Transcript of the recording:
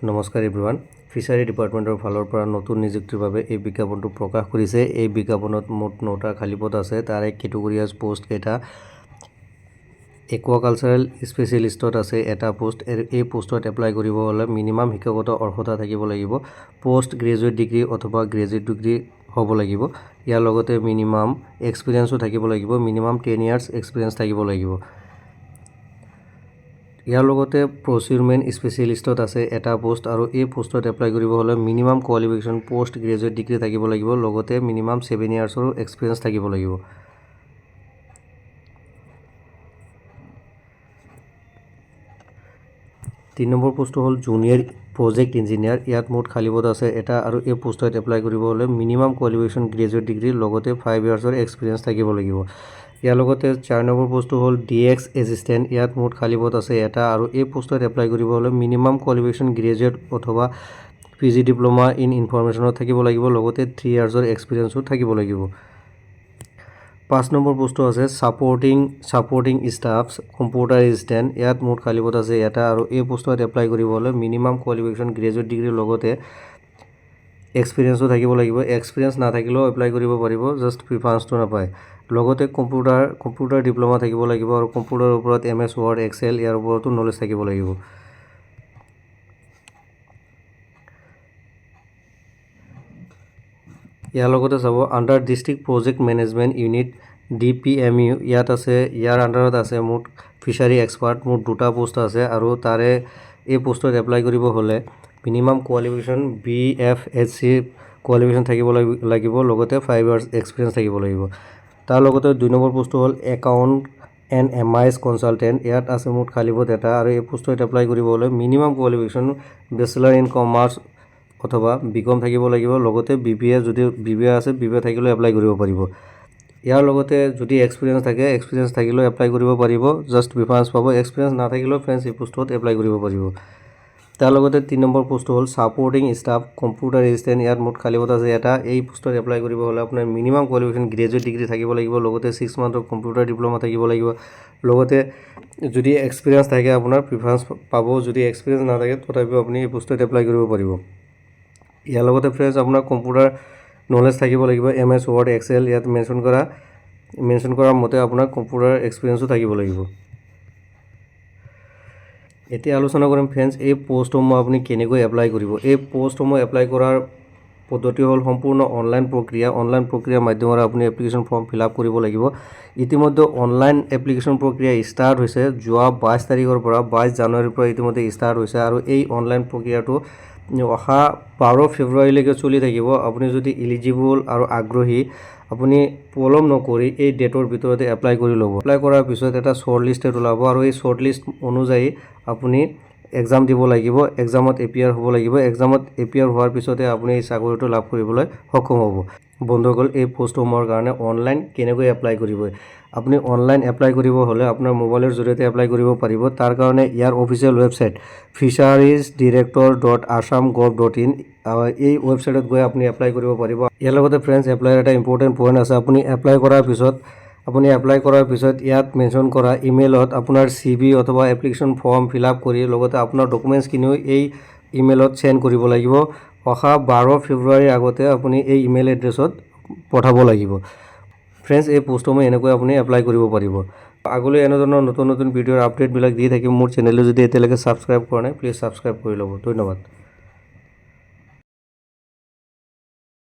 নমস্কাৰ everyone. Fishery ডিপাৰ্টমেণ্টৰ ফালৰ পৰা নতুন নিযুক্তিৰ বাবে এই বিজ্ঞাপনটো প্ৰকাশ কৰিছে। এই বিজ্ঞাপনত মুঠ 9টা খালী পদ আছে। তাৰে কেটেগৰিয়াছ পোষ্ট কেইটা একুৱাকালচাৰেল স্পেচিয়েলিষ্টত আছে এটা পোষ্ট। এই পোষ্টত এপ্লাই কৰিব হ'লে মিনিমাম শিক্ষাগত অৰ্হতা থাকিব লাগিব। পোষ্ট গ্ৰেজুৱেট ডিগ্ৰী অথবা গ্ৰেজুৱেট ডিগ্ৰী হ'ব লাগিব। ইয়াৰ লগতে মিনিমাম এক্সপিৰিয়েঞ্চো থাকিব লাগিব। মিনিমাম 10 ইয়াৰ্ছ এক্সপিৰিয়েঞ্চ থাকিব লাগিব। ইয়াৰ লগতে প্ৰচিউৰমেণ্ট স্পেচিয়েলিষ্টত আছে এটা পোষ্ট আৰু এই পোষ্টত এপ্লাই কৰিব হ'লে minimum qualification post graduate degree থাকিব লাগিব। লগতে মিনিমাম 7 ইয়াৰ্ছৰো এক্সপিৰিয়েঞ্চ থাকিব লাগিব। তিনি নম্বৰ পোষ্টটো হ'ল জুনিয়ৰ প্ৰজেক্ট ইঞ্জিনিয়াৰ। ইয়াত মুঠ খালী পদ আছে এটা আৰু এই পোষ্টত এপ্লাই কৰিব হ'লে মিনিমাম কোৱালিফিকেশ্যন গ্ৰেজুৱেট ডিগ্ৰী লগতে 5 ইয়াৰ্ছৰ এক্সপিৰিয়েঞ্চ থাকিব লাগিব। ইয়াৰ লগতে 4 নম্বৰ পোষ্টটো হ'ল DX এছিষ্টেণ্ট। ইয়াত মুঠ খালী পদ আছে এটা আৰু এই পোষ্টত এপ্লাই কৰিব হ'লে মিনিমাম কোৱালিফিকেশ্যন গ্ৰেজুৱেট অথবা PG ডিপ্ল'মা ইন ইনফৰমেশ্যনত থাকিব লাগিব। লগতে 3 ইয়াৰ্ছৰ এক্সপিৰিয়েঞ্চো থাকিব লাগিব। 5 নম্বৰ পোষ্টটো আছে ছাপৰ্টিং ষ্টাফ কম্পিউটাৰ এছিষ্টেণ্ট। ইয়াত মুঠ খালী পদ আছে এটা আৰু এই পোষ্টত এপ্লাই কৰিব হ'লে মিনিমাম কোৱালিফিকেশ্যন গ্ৰেজুৱেট ডিগ্ৰীৰ লগতে এক্সপিৰিয়েঞ্চো থাকিব লাগিব। এক্সপিৰিয়েঞ্চ নাথাকিলেও এপ্লাই কৰিব পাৰিব, জাষ্ট প্ৰিফাৰেঞ্চটো নাপায়। লগতে কম্পিউটাৰ ডিপ্ল'মা থাকিব লাগিব আৰু কম্পিউটাৰৰ ওপৰত MS Word Excel ইয়াৰ ওপৰতো নলেজ থাকিব লাগিব। ইয়াৰ লগতে চাব under district project management unit DPMU। ইয়াত আছে ইয়াৰ আণ্ডাৰত আছে মুঠ ফিচাৰী এক্সপাৰ্ট। মুঠ 2টা পোষ্ট আছে আৰু তাৰে এই পোষ্টত এপ্লাই কৰিব হ'লে মিনিমাম কোৱালিফিকেশ্যন BFSC কোৱালিফিকেশ্যন থাকিব লাগিব। লগতে 5 ইয়াৰ্ছ এক্সপিৰিয়েঞ্চ থাকিব লাগিব। তাৰ লগতে 2 নম্বৰ পোষ্টটো হ'ল একাউণ্ট এণ্ড MIS কনচালটেণ্ট। ইয়াত আছে মুঠ খালী পদ এটা আৰু এই পোষ্টত এপ্লাই কৰিব হ'লে minimum qualification bachelor in commerce অথবা BCom থাকিব লাগিব। লগতে BBA যদি BBA আছে BBA থাকিলেও এপ্লাই কৰিব পাৰিব। ইয়াৰ লগতে যদি এক্সপিৰিয়েঞ্চ থাকিলেও এপ্লাই কৰিব পাৰিব, জাষ্ট প্ৰিফাৰেঞ্চ পাব। এক্সপিৰিয়েঞ্চ নাথাকিলেও ফ্ৰেণ্ডছ এই পোষ্টত এপ্লাই কৰিব পাৰিব। তাৰ লগতে 3 নম্বৰ পোষ্টটো হ'ল ছাপৰ্টিং ষ্টাফ কম্পিউটাৰ এছিষ্টেণ্ট। ইয়াত মুঠ খালী পদ আছে এটা। এই পোষ্টত এপ্লাই কৰিব হ'লে আপোনাৰ মিনিমাম কোৱালিফিকেশ্যন গ্ৰেজুৱেট ডিগ্ৰী থাকিব লাগিব। লগতে 6 মান্থৰ কম্পিউটাৰ ডিপ্ল'মা থাকিব লাগিব। লগতে যদি এক্সপিৰিয়েঞ্চ থাকে আপোনাৰ প্ৰিফাৰেঞ্চ পাব, যদি এক্সপিৰিয়েঞ্চ নাথাকে তথাপিও আপুনি এই পোষ্টত এপ্লাই কৰিব পাৰিব। ইয়াৰ লগতে ফ্ৰেণ্ডছ আপোনাৰ কম্পিউটাৰ নলেজ থাকিব লাগিব। MS Word Excel ইয়াত মেনশ্যন কৰা মতে আপোনাৰ কম্পিউটাৰ এক্সপিৰিয়েঞ্চো থাকিব লাগিব। এতিয়া আলোচনা কৰিম ফ্ৰেণ্ডছ এই পোষ্টসমূহ আপুনি কেনেকৈ এপ্লাই কৰিব। এই পোষ্টসমূহ এপ্লাই কৰাৰ পদ্ধতি হ'ল সম্পূৰ্ণ অনলাইন প্ৰক্ৰিয়া। অনলাইন প্ৰক্ৰিয়াৰ মাধ্যমেৰে আপুনি এপ্লিকেশ্যন ফৰ্ম ফিল আপ কৰিব লাগিব। ইতিমধ্যে অনলাইন এপ্লিকেশ্যন প্ৰক্ৰিয়া ষ্টাৰ্ট হৈছে। যোৱা 22 তাৰিখৰ পৰা 22 জানুৱাৰীৰ পৰা ইতিমধ্যে ষ্টাৰ্ট হৈছে আৰু এই অনলাইন প্ৰক্ৰিয়াটো অহা 12 ফেব্ৰুৱাৰীলৈকে চলি থাকিব। আপুনি যদি ইলিজিবল আৰু আগ্ৰহী আপুনি পলম নকৰি এই ডেটৰ ভিতৰতে এপ্লাই কৰি ল'ব। এপ্লাই কৰাৰ পিছত এটা শ্বৰ্ট লিষ্টেড ওলাব আৰু এই শ্বৰ্ট লিষ্ট অনুযায়ী আপুনি এক্সাম দিব লাগিব। এক্সামত এপিয়াৰ হ'ব লাগিব। এক্সামত এপিয়াৰ হোৱাৰ পিছতে আপুনি এই চাকৰিটো লাভ কৰিবলৈ সক্ষম হ'ব। বন্ধুসকল, এই পোষ্টসমূহৰ কাৰণে অনলাইন কেনেকৈ এপ্লাই কৰিব। আপুনি অনলাইন এপ্লাই কৰিব হ'লে আপোনাৰ মোবাইলৰ জৰিয়তে এপ্লাই কৰিব পাৰিব। তাৰ কাৰণে ইয়াৰ অফিচিয়েল ৱেবছাইট fisheries.director.assam.gov.in এই ৱেবছাইটত গৈ আপুনি এপ্লাই কৰিব পাৰিব। ইয়াৰ লগতে ফ্ৰেণ্ডছ এপ্লাইৰ এটা ইম্পৰ্টেণ্ট পইণ্ট আছে। আপুনি এপ্লাই কৰাৰ পিছত ইয়াত মেনশ্যন কৰা ইমেইলত আপোনাৰ CV অথবা এপ্লিকেশ্যন ফৰ্ম ফিল আপ কৰি লগতে আপোনাৰ ডকুমেণ্টছখিনিও এই ইমেইলত চেণ্ড কৰিব লাগিব। অহা 12 ফেব্ৰুৱাৰীৰ আগতে আপুনি এই ইমেইল এড্ৰেছত পঠাব লাগিব। ফ্ৰেণ্ডছ এই পোষ্টসমূহ এনেকৈ আপুনি এপ্লাই কৰিব পাৰিব। আগলৈ এনেধৰণৰ নতুন ভিডিঅ'ৰ আপডেটবিলাক দি থাকিম। মোৰ চেনেলটো যদি এতিয়ালৈকে ছাবস্ক্ৰাইব কৰা নাই প্লিজ ছাবস্ক্ৰাইব কৰি ল'ব। ধন্যবাদ।